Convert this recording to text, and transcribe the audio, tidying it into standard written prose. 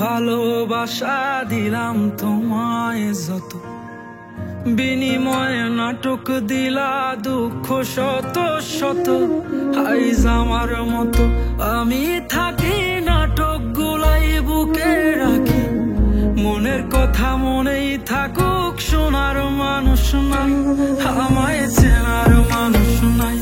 ভালোবাসা দিলাম তোমায় যত, বিনিময়ে নাটক দিলা দুঃখ শত শত। আইজ আমার মতো আমি থাকি, নাটক গুলাই বুকে রাখি। মনের কথা মনেই থাকুক, শোনার মানুষ নাই, আমায় চেনার মানুষ নাই।